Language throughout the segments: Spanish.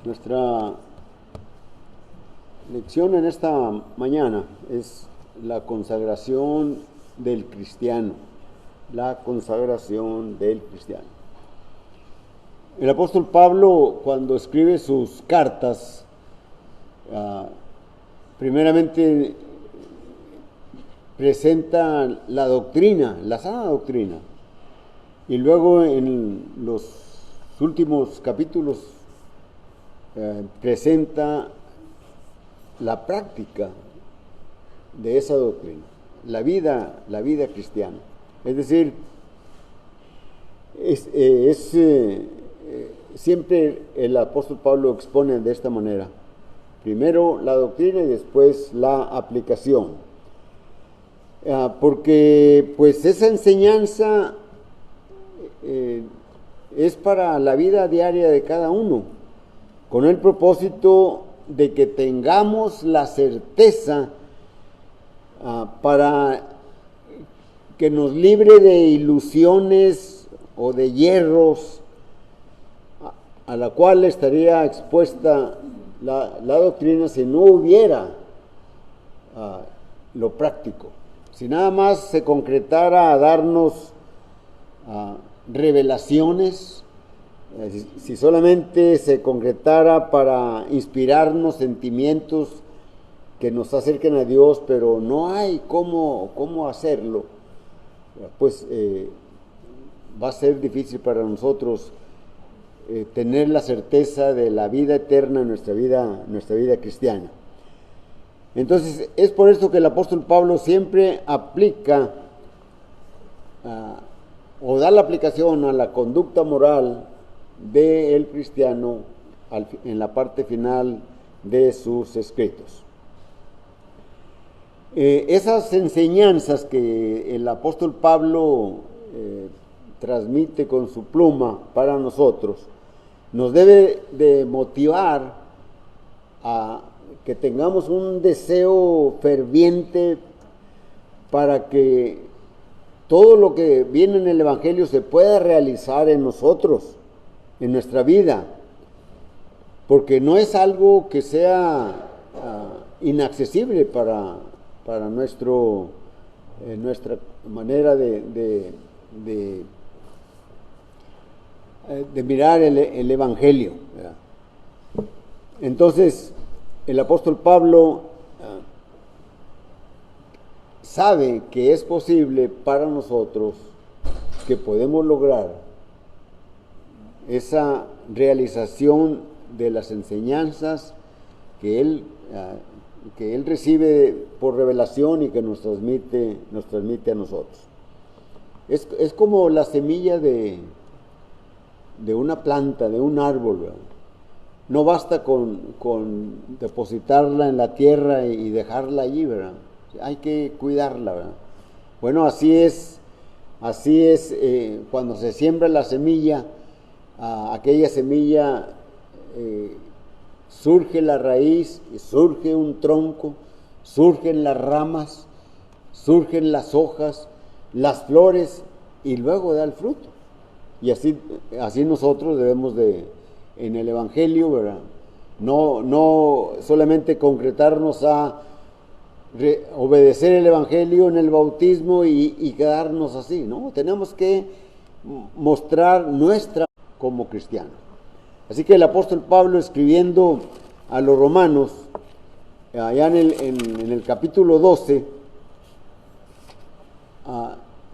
Nuestra lección en esta mañana es la consagración del cristiano. La consagración del cristiano. El apóstol Pablo, cuando escribe sus cartas, primeramente presenta la doctrina, la sana doctrina, y luego en los últimos capítulos presenta la práctica de esa doctrina, la vida cristiana. Es decir, siempre el apóstol Pablo expone de esta manera: primero la doctrina y después la aplicación, porque pues esa enseñanza es para la vida diaria de cada uno, con el propósito de que tengamos la certeza para que nos libre de ilusiones o de hierros a la cual estaría expuesta la doctrina si no hubiera lo práctico. Si nada más se concretara a darnos revelaciones, si solamente se concretara para inspirarnos sentimientos que nos acerquen a Dios, pero no hay cómo hacerlo, pues va a ser difícil para nosotros tener la certeza de la vida eterna en nuestra vida cristiana. Entonces, es por esto que el apóstol Pablo siempre aplica o da la aplicación a la conducta moral del cristiano en la parte final de sus escritos. Esas enseñanzas que el apóstol Pablo transmite con su pluma para nosotros, nos debe de motivar a que tengamos un deseo ferviente para que todo lo que viene en el Evangelio se pueda realizar en nosotros, en nuestra vida, porque no es algo que sea inaccesible para nuestra manera de mirar el Evangelio, ¿verdad? Entonces, el apóstol Pablo sabe que es posible para nosotros, que podemos lograr esa realización de las enseñanzas que él recibe por revelación y que nos transmite a nosotros. Es como la semilla de una planta, de un árbol, ¿verdad? No basta con depositarla en la tierra y dejarla allí, ¿verdad? Hay que cuidarla, ¿verdad? Bueno, así es cuando se siembra la semilla, aquella semilla surge la raíz, surge un tronco, surgen las ramas, surgen las hojas, las flores y luego da el fruto. Y así nosotros debemos en el Evangelio, ¿verdad? No solamente concretarnos a obedecer el Evangelio en el bautismo y quedarnos así, ¿no? Tenemos que mostrar nuestra como cristianos. Así que el apóstol Pablo, escribiendo a los romanos, allá en el capítulo 12,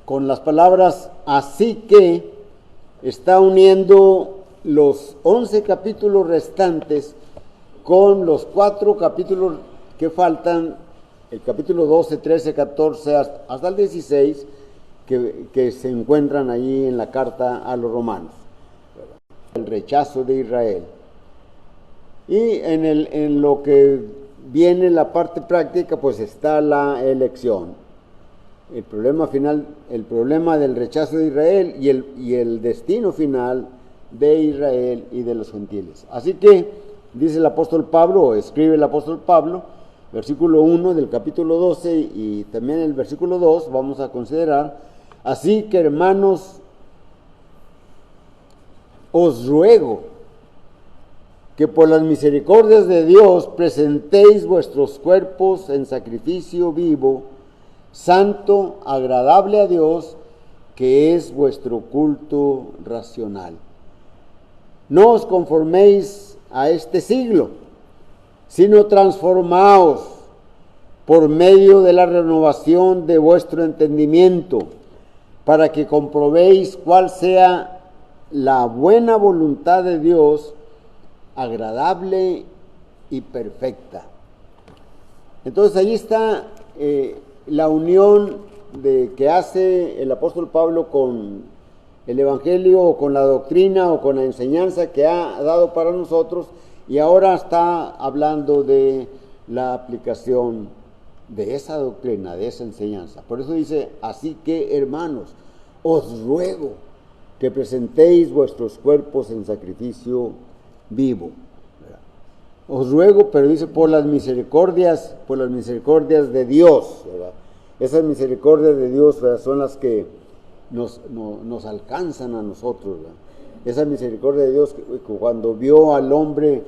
con las palabras "así que", está uniendo los 11 capítulos restantes con los 4 capítulos que faltan, el capítulo 12, 13, 14 hasta el 16, que se encuentran allí en la carta a los romanos. El rechazo de Israel. Y en lo que viene la parte práctica, pues está la elección. El problema del rechazo de Israel y el destino final de Israel y de los gentiles. Así que dice el apóstol Pablo, o escribe el apóstol Pablo, versículo 1 del capítulo 12 y también el versículo 2, vamos a considerar: así que, hermanos, os ruego que por las misericordias de Dios presentéis vuestros cuerpos en sacrificio vivo, santo, agradable a Dios, que es vuestro culto racional. No os conforméis a este siglo, sino transformaos por medio de la renovación de vuestro entendimiento, para que comprobéis cuál sea la buena voluntad de Dios, agradable y perfecta. Entonces ahí está la unión que hace el apóstol Pablo con el Evangelio, o con la doctrina, o con la enseñanza que ha dado para nosotros, y ahora está hablando de la aplicación de esa doctrina, de esa enseñanza. Por eso dice: así que, hermanos, os ruego que presentéis vuestros cuerpos en sacrificio vivo. Os ruego, pero dice por las misericordias de Dios, ¿verdad? Esas misericordias de Dios, ¿verdad?, son las que nos alcanzan a nosotros, ¿verdad? Esa misericordia de Dios, que cuando vio al hombre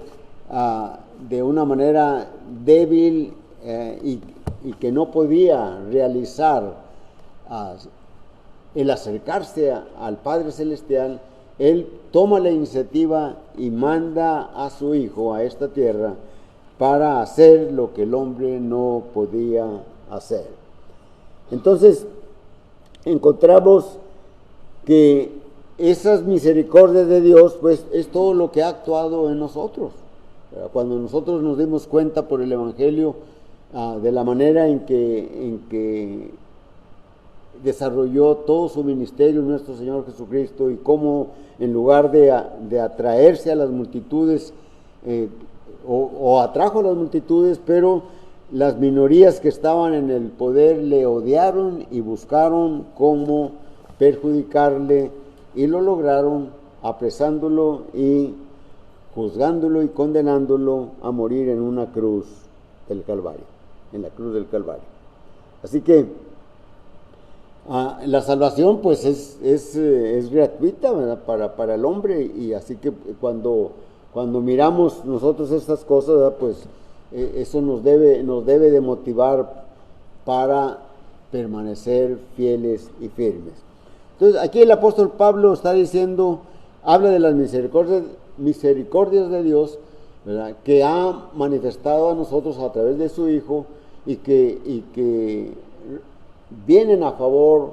de una manera débil y que no podía realizar el acercarse al Padre Celestial, Él toma la iniciativa y manda a su Hijo a esta tierra para hacer lo que el hombre no podía hacer. Entonces, encontramos que esas misericordias de Dios, pues, es todo lo que ha actuado en nosotros. Cuando nosotros nos dimos cuenta por el Evangelio de la manera en que desarrolló todo su ministerio nuestro Señor Jesucristo, y cómo en lugar de atraerse a las multitudes, o atrajo a las multitudes, pero las minorías que estaban en el poder le odiaron y buscaron cómo perjudicarle, y lo lograron apresándolo y juzgándolo y condenándolo a morir en una cruz del Calvario, en la cruz del Calvario. Así que la salvación, pues, es gratuita, ¿verdad?, para el hombre, y así que cuando miramos nosotros estas cosas, ¿verdad?, pues eso nos debe de motivar para permanecer fieles y firmes. Entonces, aquí el apóstol Pablo está diciendo, habla de las misericordias de Dios, ¿verdad?, que ha manifestado a nosotros a través de su Hijo, y que vienen a favor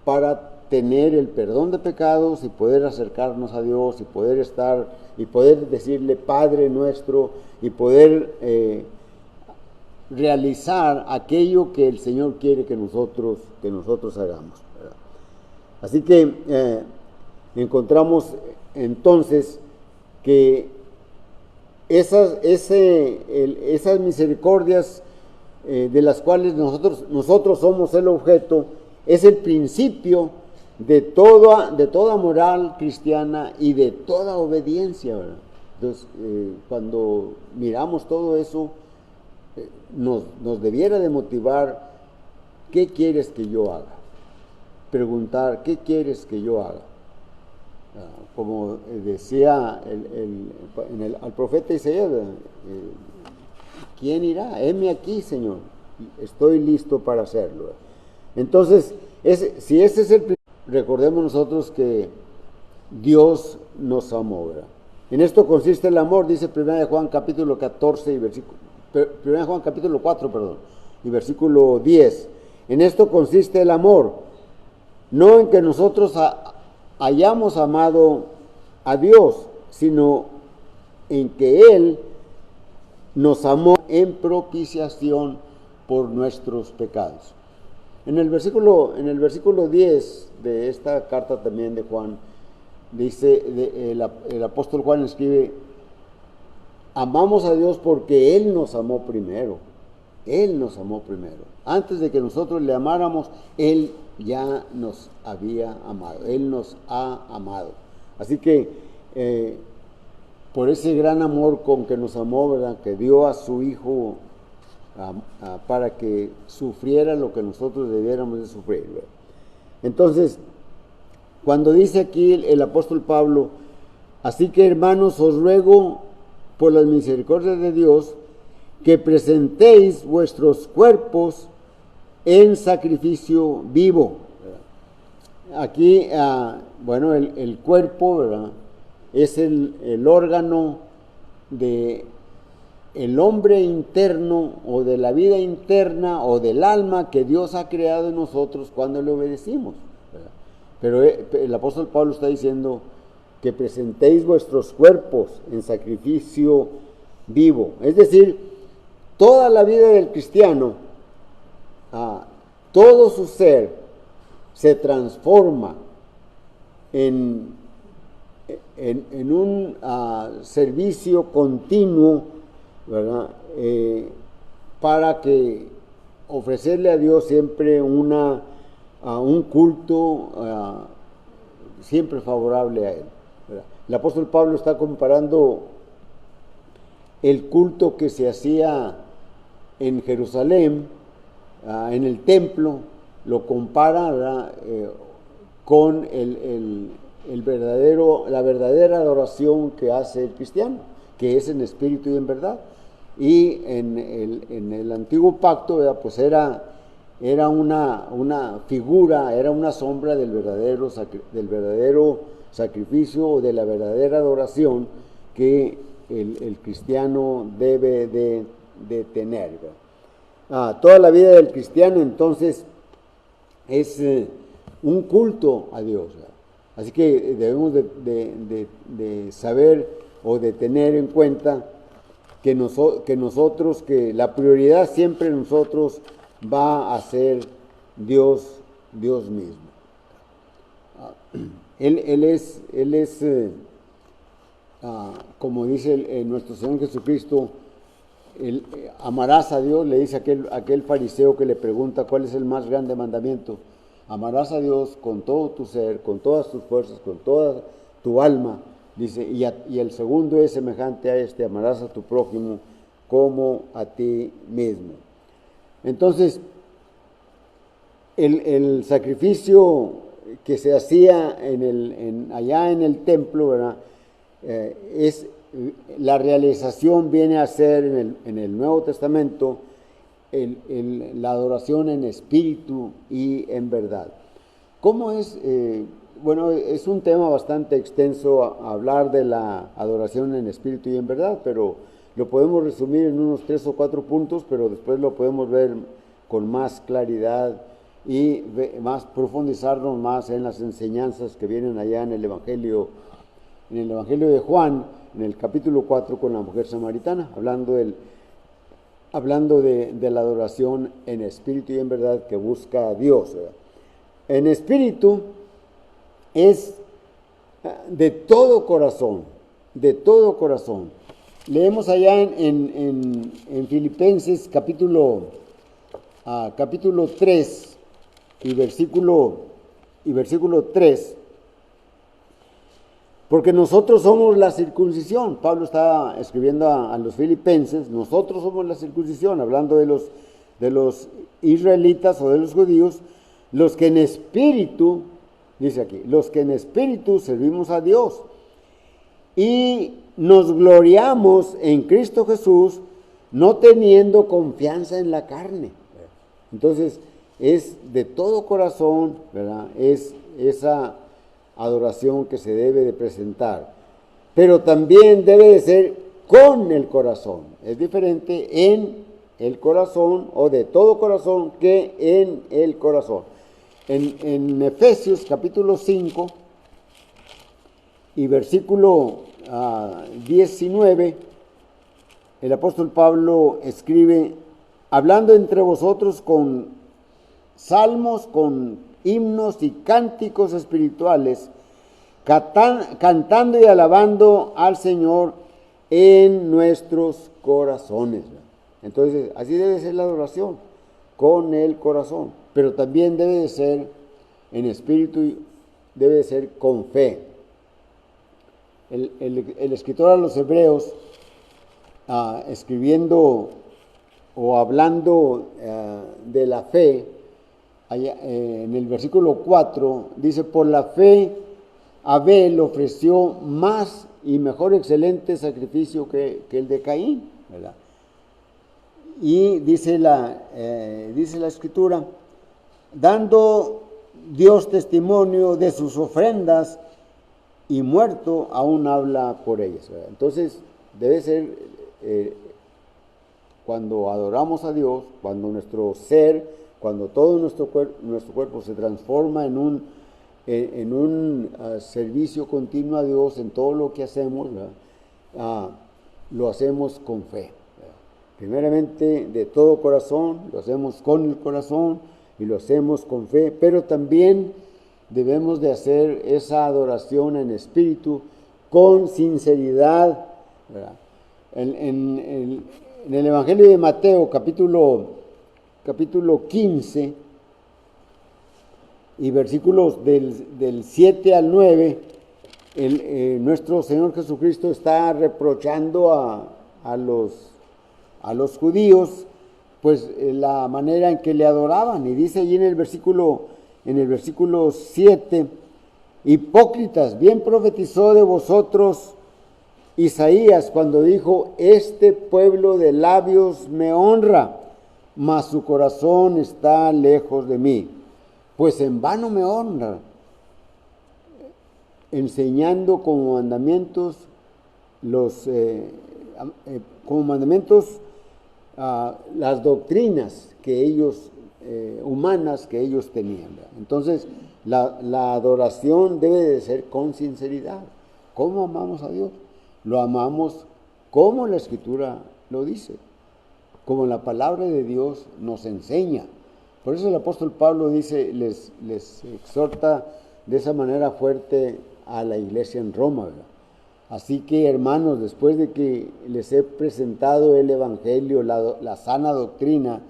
para tener el perdón de pecados y poder acercarnos a Dios, y poder estar y poder decirle Padre nuestro, y poder realizar aquello que el Señor quiere que nosotros hagamos, ¿verdad? Así que encontramos entonces que esas misericordias de las cuales nosotros somos el objeto, es el principio de toda moral cristiana y de toda obediencia, ¿verdad? Entonces, cuando miramos todo eso, nos debiera de motivar: ¿qué quieres que yo haga? Preguntar: ¿qué quieres que yo haga? Como decía al profeta Isaías, ¿quién irá? Heme aquí, Señor, estoy listo para hacerlo. Entonces, si ese es el principio, recordemos nosotros que Dios nos amó, ¿verdad? En esto consiste el amor, dice 1 Juan capítulo 14 y 1 Juan capítulo 4, y versículo 10. En esto consiste el amor, no en que nosotros hayamos amado a Dios, sino en que Él nos amó en propiciación por nuestros pecados. En el versículo 10 de esta carta también de Juan, dice, el apóstol Juan escribe: amamos a Dios porque Él nos amó primero. Él nos amó primero. Antes de que nosotros le amáramos, Él ya nos había amado. Él nos ha amado. Así que por ese gran amor con que nos amó, ¿verdad?, que dio a su Hijo para que sufriera lo que nosotros debiéramos de sufrir, ¿verdad? Entonces, cuando dice aquí el apóstol Pablo: así que, hermanos, os ruego por las misericordias de Dios, que presentéis vuestros cuerpos en sacrificio vivo. Aquí, bueno, el cuerpo, ¿verdad?, es el órgano de el hombre interno, o de la vida interna, o del alma que Dios ha creado en nosotros cuando le obedecimos, ¿verdad? Pero el apóstol Pablo está diciendo que presentéis vuestros cuerpos en sacrificio vivo. Es decir, toda la vida del cristiano, todo su ser se transforma en un servicio continuo, ¿verdad? Para que ofrecerle a Dios siempre un culto siempre favorable a Él, ¿verdad? El apóstol Pablo está comparando el culto que se hacía en Jerusalén, en el templo, lo compara, ¿verdad?, con la verdadera adoración que hace el cristiano, que es en espíritu y en verdad. Y en el antiguo pacto, ¿verdad?, pues era una figura, era una sombra del verdadero sacrificio, o de la verdadera adoración que el cristiano debe de tener, ¿verdad? Toda la vida del cristiano entonces es un culto a Dios, ¿verdad? Así que debemos de saber, o de tener en cuenta que nosotros, que la prioridad siempre en nosotros va a ser Dios mismo. Él es como dice nuestro Señor Jesucristo, amarás a Dios, le dice aquel fariseo que le pregunta cuál es el más grande mandamiento. Amarás a Dios con todo tu ser, con todas tus fuerzas, con toda tu alma. Dice, y el segundo es semejante a este: amarás a tu prójimo como a ti mismo. Entonces, el sacrificio que se hacía allá en el templo, ¿verdad?, es la realización, viene a ser en el Nuevo Testamento la adoración en espíritu y en verdad. ¿Cómo es? Bueno, es un tema bastante extenso hablar de la adoración en espíritu y en verdad, pero lo podemos resumir en unos 3 o 4 puntos, pero después lo podemos ver con más claridad y profundizarnos más en las enseñanzas que vienen allá en el Evangelio de Juan, en el capítulo 4, con la mujer samaritana, hablando de la adoración en espíritu y en verdad que busca a Dios, ¿verdad? En espíritu es de todo corazón, de todo corazón. Leemos allá en Filipenses capítulo 3 y versículo 3, porque nosotros somos la circuncisión. Pablo está escribiendo a los filipenses: nosotros somos la circuncisión, hablando de los israelitas o de los judíos, los que en espíritu, dice aquí, los que en espíritu servimos a Dios y nos gloriamos en Cristo Jesús, no teniendo confianza en la carne. Entonces, es de todo corazón, ¿verdad?, es esa adoración que se debe de presentar, pero también debe de ser con el corazón. Es diferente en el corazón, o de todo corazón, que en el corazón. En Efesios capítulo 5 y versículo 19, el apóstol Pablo escribe: hablando entre vosotros con salmos, con himnos y cánticos espirituales, cantando y alabando al Señor en nuestros corazones. Entonces, así debe ser la adoración, con el corazón, pero también debe de ser en espíritu y debe de ser con fe. El escritor a los Hebreos, escribiendo o hablando de la fe, allá, en el versículo 4, dice: por la fe Abel ofreció más y mejor excelente sacrificio que el de Caín, ¿verdad? Y dice la Escritura, dando Dios testimonio de sus ofrendas y muerto aún habla por ellas, ¿verdad? Entonces debe ser cuando adoramos a Dios, cuando nuestro ser, cuando todo nuestro cuerpo se transforma en un servicio continuo a Dios en todo lo que hacemos, lo hacemos con fe, ¿verdad? Primeramente de todo corazón, lo hacemos con el corazón y lo hacemos con fe, pero también debemos de hacer esa adoración en espíritu con sinceridad, ¿verdad? En el Evangelio de Mateo, capítulo 15, y versículos del 7 al 9, nuestro Señor Jesucristo está reprochando a los judíos, pues la manera en que le adoraban, y dice allí en el versículo 7, hipócritas, bien profetizó de vosotros Isaías cuando dijo, este pueblo de labios me honra, mas su corazón está lejos de mí, pues en vano me honra, enseñando como mandamientos las doctrinas que ellos humanas que ellos tenían, ¿verdad? Entonces la adoración debe de ser con sinceridad. ¿Cómo amamos a Dios? Lo amamos como la Escritura lo dice, como la palabra de Dios nos enseña. Por eso el apóstol Pablo dice, les exhorta de esa manera fuerte a la iglesia en Roma, ¿verdad? Así que, hermanos, después de que les he presentado el Evangelio, la sana doctrina,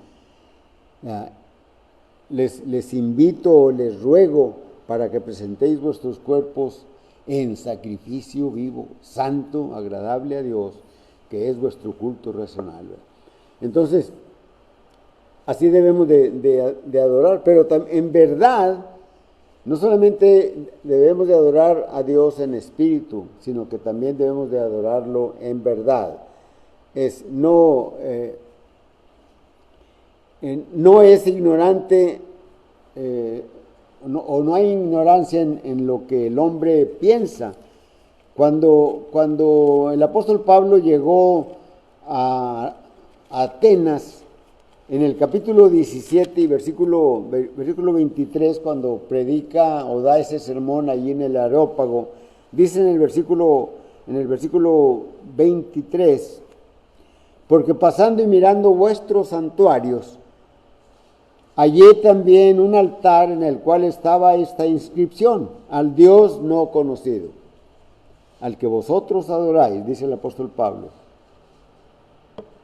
les invito, les ruego para que presentéis vuestros cuerpos en sacrificio vivo, santo, agradable a Dios, que es vuestro culto racional, ¿verdad? Entonces, así debemos de adorar, pero en verdad, no solamente debemos de adorar a Dios en espíritu, sino que también debemos de adorarlo en verdad. No es ignorante, no hay ignorancia en lo que el hombre piensa. Cuando el apóstol Pablo llegó a Atenas, en el capítulo 17 y versículo 23, cuando predica o da ese sermón allí en el Areópago, dice en el versículo 23, porque pasando y mirando vuestros santuarios, hallé también un altar en el cual estaba esta inscripción, al Dios no conocido, al que vosotros adoráis, dice el apóstol Pablo.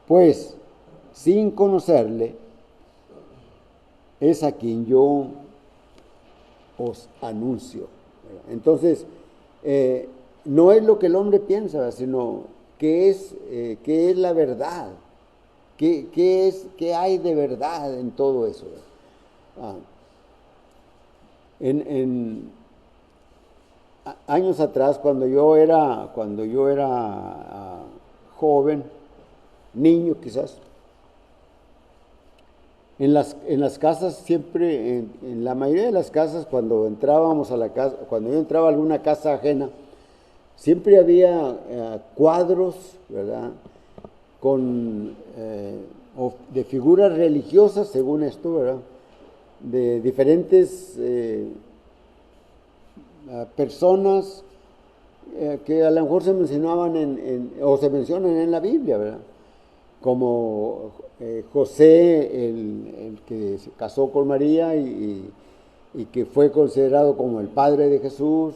Pues, sin conocerle, es a quien yo os anuncio. Entonces, no es lo que el hombre piensa, sino qué es la verdad, qué hay de verdad en todo eso. Años atrás, cuando yo era joven, niño quizás, en las casas siempre, en la mayoría de las casas, cuando entrábamos a la casa, cuando yo entraba a alguna casa ajena, siempre había cuadros, ¿verdad?, de figuras religiosas, según esto, ¿verdad?, de diferentes personas que a lo mejor se mencionaban o se mencionan en la Biblia, ¿verdad?, como José, el que se casó con María y que fue considerado como el padre de Jesús,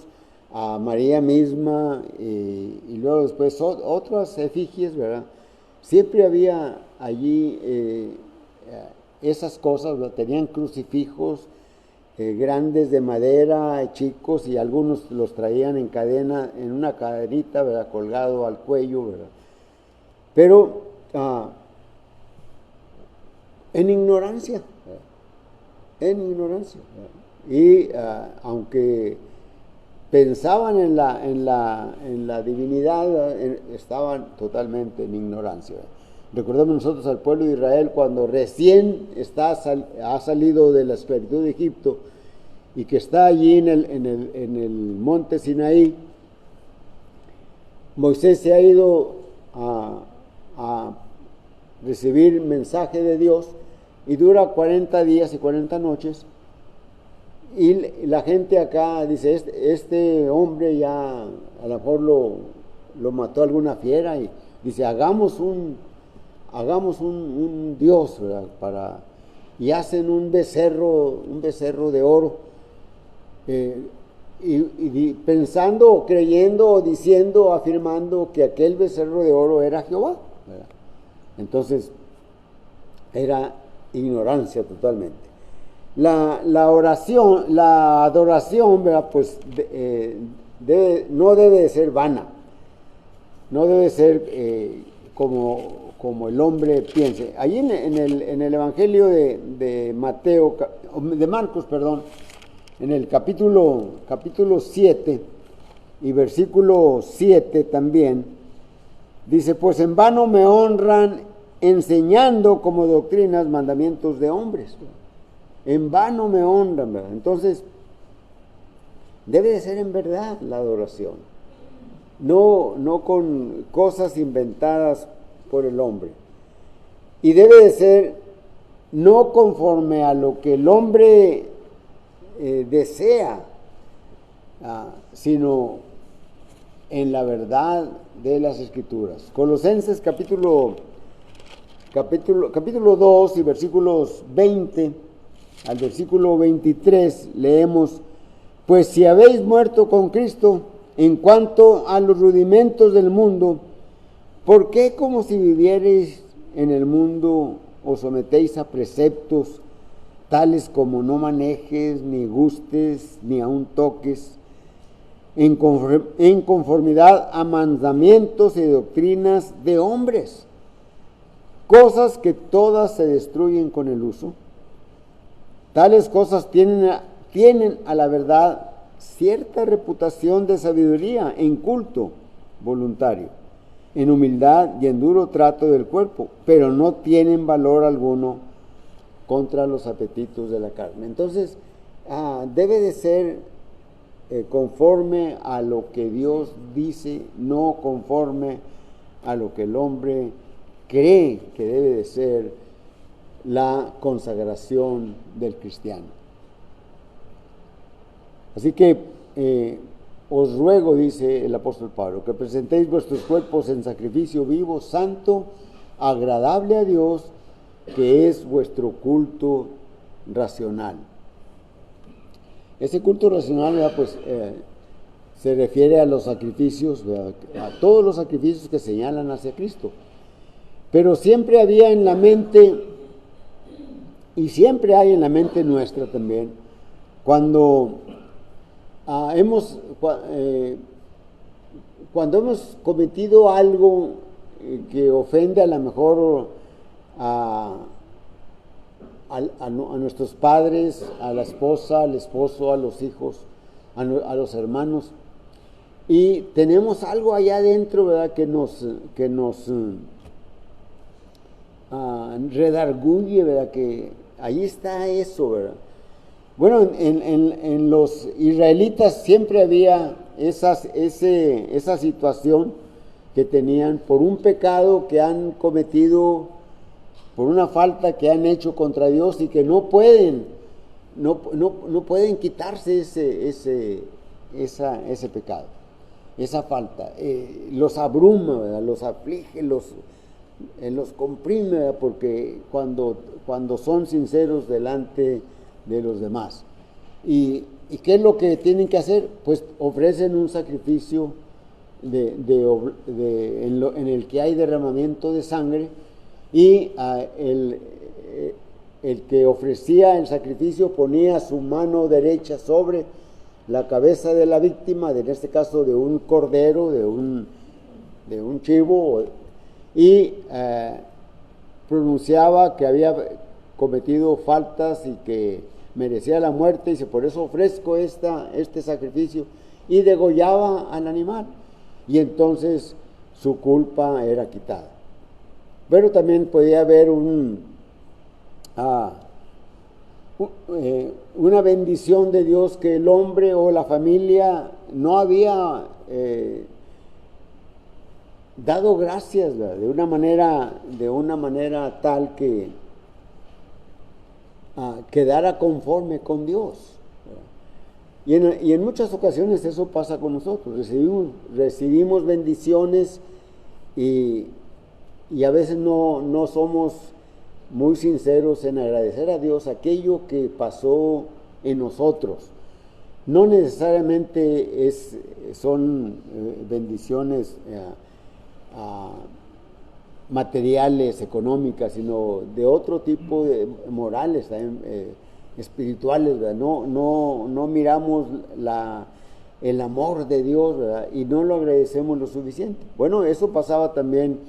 a María misma, y luego después otras efigies, ¿verdad? Siempre había allí esas cosas, ¿verdad? Tenían crucifijos grandes de madera, chicos, y algunos los traían en cadena, en una cadenita, ¿verdad?, colgado al cuello, ¿verdad? Pero en ignorancia, y aunque pensaban en la divinidad, estaban totalmente en ignorancia. Recordemos nosotros al pueblo de Israel cuando recién ha salido de la esclavitud de Egipto y que está allí en el monte Sinaí. Moisés se ha ido a recibir mensaje de Dios y dura 40 días y 40 noches. Y la gente acá dice, este hombre ya a lo mejor lo mató alguna fiera, y dice, hagamos un Dios, ¿verdad? Y hacen un becerro de oro, y pensando, creyendo, diciendo, afirmando que aquel becerro de oro era Jehová, ¿verdad? Entonces era ignorancia totalmente. La adoración, ¿verdad? Pues no debe de ser vana, no debe ser como el hombre piense. Allí en el Evangelio de Marcos, en el capítulo 7 y versículo 7 también, dice, pues en vano me honran enseñando como doctrinas mandamientos de hombres. En vano me honran, ¿verdad? Entonces, debe de ser en verdad la adoración, no con cosas inventadas por el hombre. Y debe de ser no conforme a lo que el hombre desea, sino en la verdad de las Escrituras. Colosenses capítulo 2 y versículos 20 al versículo 23 leemos, pues si habéis muerto con Cristo en cuanto a los rudimentos del mundo, ¿por qué como si vivierais en el mundo os sometéis a preceptos tales como no manejes, ni gustes, ni aun toques, en conformidad a mandamientos y doctrinas de hombres, cosas que todas se destruyen con el uso? Tales cosas tienen a la verdad cierta reputación de sabiduría en culto voluntario, en humildad y en duro trato del cuerpo, pero no tienen valor alguno contra los apetitos de la carne. Entonces, debe de ser conforme a lo que Dios dice, no conforme a lo que el hombre cree que debe de ser la consagración del cristiano. Así que os ruego, dice el apóstol Pablo, que presentéis vuestros cuerpos en sacrificio vivo, santo, agradable a Dios, que es vuestro culto racional. Ese culto racional, ¿verdad? Pues se refiere a los sacrificios, ¿verdad? A todos los sacrificios que señalan hacia Cristo. Pero siempre había en la mente, y siempre hay en la mente nuestra también, cuando hemos cometido algo que ofende a lo mejor a nuestros padres, a la esposa, al esposo, a los hijos, a los hermanos, y tenemos algo allá adentro, ¿verdad? que nos redarguye, ¿verdad? Que ahí está eso, ¿verdad? Bueno, en los israelitas siempre había esa situación que tenían por un pecado que han cometido, por una falta que han hecho contra Dios, y que no pueden quitarse ese pecado, esa falta. Los abruma, ¿verdad? Los aflige, los comprime, ¿verdad? Porque cuando son sinceros delante de los demás. ¿Y qué es lo que tienen que hacer? Pues ofrecen un sacrificio en el que hay derramamiento de sangre, y el que ofrecía el sacrificio ponía su mano derecha sobre la cabeza de la víctima, en este caso de un cordero, de un chivo, y pronunciaba que había cometido faltas y que merecía la muerte, y dice, por eso ofrezco este sacrificio. y degollaba al animal. Y entonces su culpa era quitada. Pero también podía haber una bendición de Dios que el hombre o la familia no había dado gracias, ¿verdad? de una manera tal que quedara conforme con Dios. Y en muchas ocasiones eso pasa con nosotros. Recibimos bendiciones y a veces no somos muy sinceros en agradecer a Dios aquello que pasó en nosotros. No necesariamente son bendiciones materiales, económicas, sino de otro tipo de morales, espirituales, ¿verdad? No miramos el amor de Dios, ¿verdad? Y no lo agradecemos lo suficiente. Bueno, eso pasaba también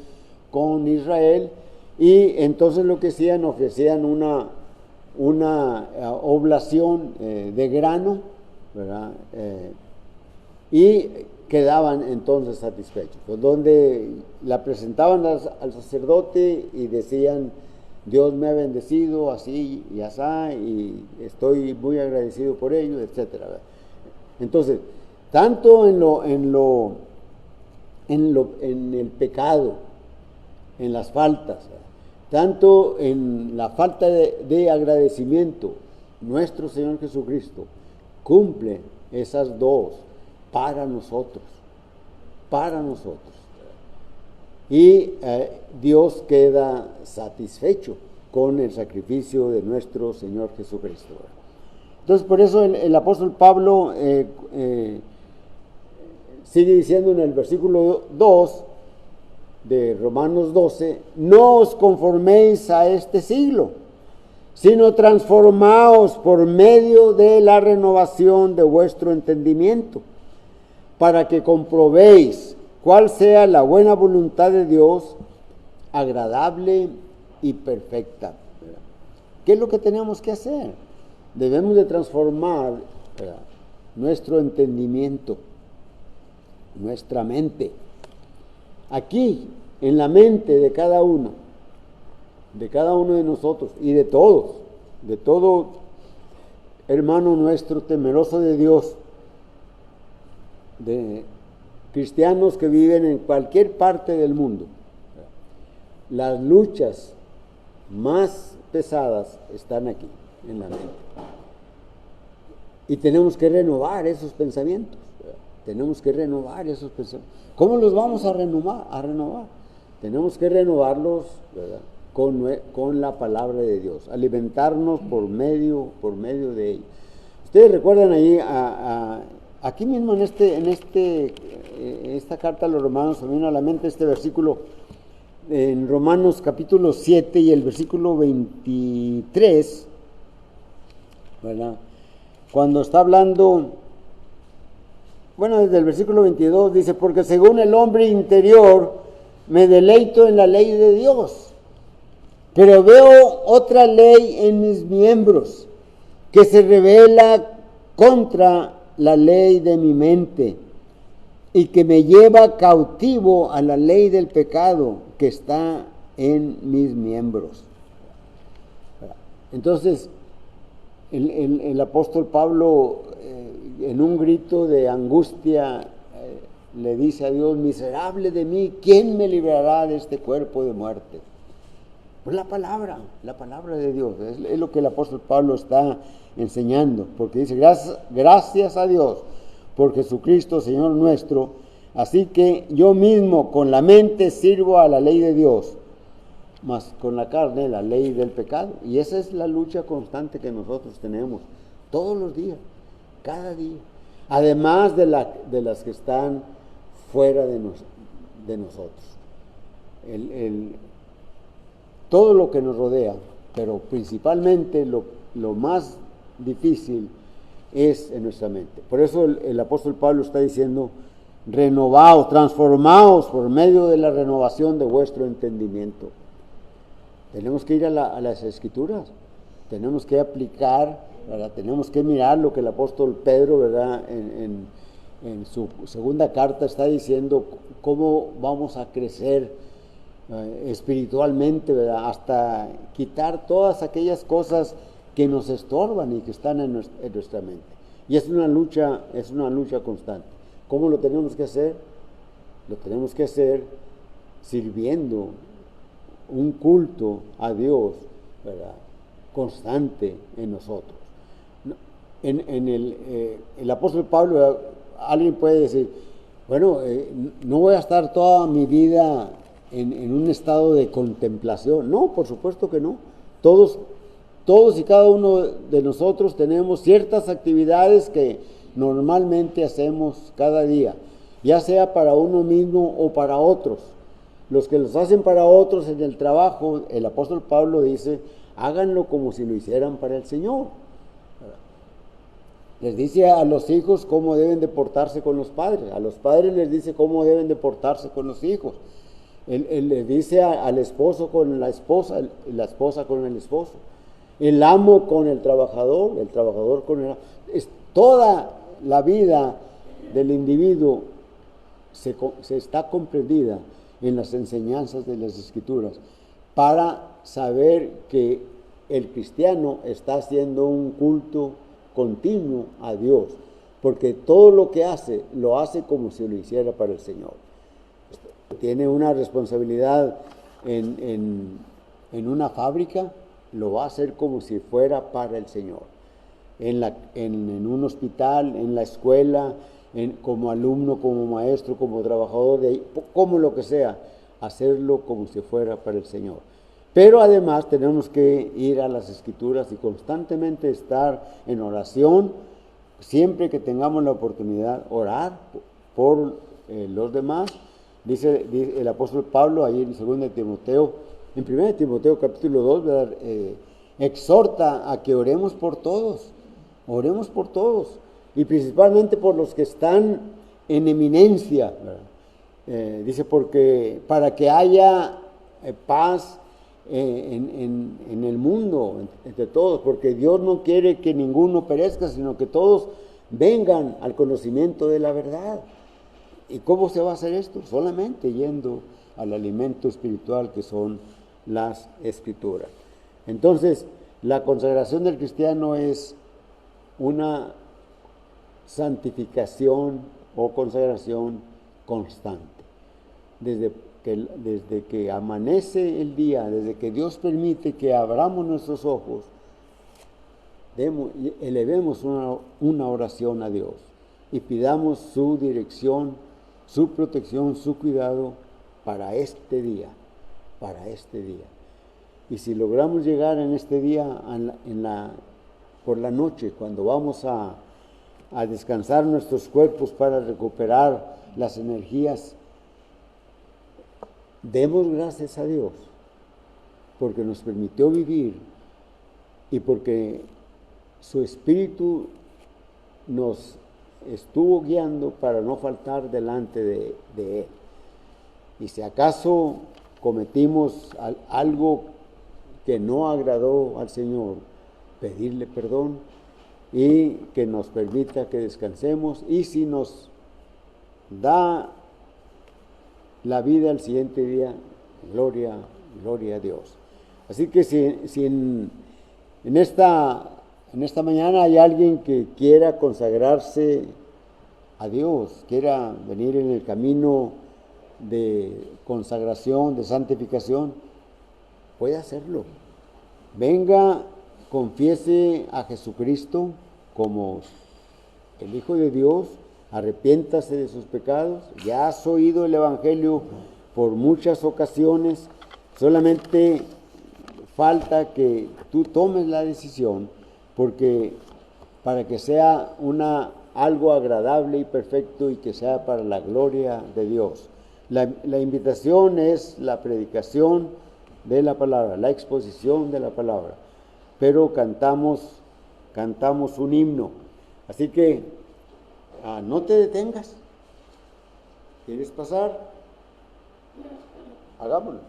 con Israel, y entonces lo que hacían, ofrecían una oblación de grano, ¿verdad? Y quedaban entonces satisfechos, donde la presentaban al sacerdote y decían: Dios me ha bendecido así y así, y estoy muy agradecido por ello, etcétera, ¿verdad? Entonces, tanto en el pecado, en las faltas, ¿verdad?, tanto en la falta de agradecimiento, nuestro Señor Jesucristo cumple esas dos para nosotros. Y Dios queda satisfecho con el sacrificio de nuestro Señor Jesucristo. Entonces, por eso el apóstol Pablo sigue diciendo en el versículo 2 de Romanos 12: no os conforméis a este siglo, sino transformaos por medio de la renovación de vuestro entendimiento, para que comprobéis cuál sea la buena voluntad de Dios, agradable y perfecta. ¿Qué es lo que tenemos que hacer? Debemos de transformar, ¿verdad?, nuestro entendimiento, nuestra mente. Aquí, en la mente de cada uno de nosotros y de todo hermano nuestro temeroso de Dios, de cristianos que viven en cualquier parte del mundo, las luchas más pesadas están aquí, en la mente. Y tenemos que renovar esos pensamientos. ¿Cómo los vamos a renovar? Tenemos que renovarlos, ¿verdad?, con la palabra de Dios, alimentarnos por medio de ella. Ustedes recuerdan ahí, aquí mismo en esta carta a los Romanos, me vino a la mente este versículo en Romanos capítulo 7 y el versículo 23, ¿verdad?, cuando está hablando, bueno, desde el versículo 22 dice: porque según el hombre interior me deleito en la ley de Dios, pero veo otra ley en mis miembros que se rebela contra la ley de mi mente y que me lleva cautivo a la ley del pecado que está en mis miembros. Entonces, el apóstol Pablo, en un grito de angustia, le dice a Dios: miserable de mí, ¿quién me librará de este cuerpo de muerte? Pues la palabra de Dios, es lo que el apóstol Pablo está enseñando, porque dice: gracias a Dios por Jesucristo Señor nuestro, así que yo mismo con la mente sirvo a la ley de Dios, mas con la carne la ley del pecado. Y esa es la lucha constante que nosotros tenemos todos los días, cada día, además de las que están fuera de nosotros. Todo lo que nos rodea, pero principalmente lo más difícil es en nuestra mente. Por eso el apóstol Pablo está diciendo: renovaos, transformaos por medio de la renovación de vuestro entendimiento. Tenemos que ir a las Escrituras, tenemos que aplicar, ¿verdad?, tenemos que mirar lo que el apóstol Pedro, ¿verdad?, en su segunda carta está diciendo cómo vamos a crecer espiritualmente, ¿verdad? Hasta quitar todas aquellas cosas que nos estorban y que están en nuestra mente. Y es una lucha constante. ¿Cómo lo tenemos que hacer? Lo tenemos que hacer sirviendo un culto a Dios, ¿verdad?, constante en nosotros. En el apóstol Pablo, alguien puede decir, bueno, no voy a estar toda mi vida en un estado de contemplación. No, por supuesto que no. Todos y cada uno de nosotros tenemos ciertas actividades que normalmente hacemos cada día, ya sea para uno mismo o para otros. Los que los hacen para otros en el trabajo, el apóstol Pablo dice, háganlo como si lo hicieran para el Señor. Les dice a los hijos cómo deben de portarse con los padres, a los padres les dice cómo deben de portarse con los hijos. Él le dice al esposo con la esposa con el esposo, el amo con el trabajador con el amo. Toda la vida del individuo se está comprendida en las enseñanzas de las Escrituras para saber que el cristiano está haciendo un culto continuo a Dios, porque todo lo que hace, lo hace como si lo hiciera para el Señor. Tiene una responsabilidad en una fábrica, lo va a hacer como si fuera para el Señor. En un hospital, en la escuela, como alumno, como maestro, como trabajador, como lo que sea, hacerlo como si fuera para el Señor. Pero además tenemos que ir a las Escrituras y constantemente estar en oración, siempre que tengamos la oportunidad, orar por los demás. Dice el apóstol Pablo ahí en 2 Timoteo, en 1 Timoteo capítulo 2, ¿verdad? Exhorta a que oremos por todos, y principalmente por los que están en eminencia, ¿verdad? Dice, porque para que haya paz en el mundo, entre todos, porque Dios no quiere que ninguno perezca, sino que todos vengan al conocimiento de la verdad. ¿Y cómo se va a hacer esto? Solamente yendo al alimento espiritual que son las Escrituras. Entonces, la consagración del cristiano es una santificación o consagración constante. Desde que amanece el día, desde que Dios permite que abramos nuestros ojos, elevemos una oración a Dios y pidamos su dirección, su protección, su cuidado para este día. Y si logramos llegar en este día, por la noche, cuando vamos a descansar nuestros cuerpos para recuperar las energías, demos gracias a Dios porque nos permitió vivir y porque su Espíritu nos estuvo guiando para no faltar delante de Él. Y si acaso cometimos algo que no agradó al Señor, pedirle perdón y que nos permita que descansemos, y si nos da la vida al siguiente día, gloria a Dios. Así que si en esta mañana hay alguien que quiera consagrarse a Dios, quiera venir en el camino de consagración, de santificación, puede hacerlo. Venga, confiese a Jesucristo como el Hijo de Dios, arrepiéntase de sus pecados. Ya has oído el Evangelio por muchas ocasiones, solamente falta que tú tomes la decisión, porque para que sea algo agradable y perfecto y que sea para la gloria de Dios. La invitación es la predicación de la palabra, la exposición de la palabra, pero cantamos un himno. Así que no te detengas. ¿Quieres pasar? Hagámoslo.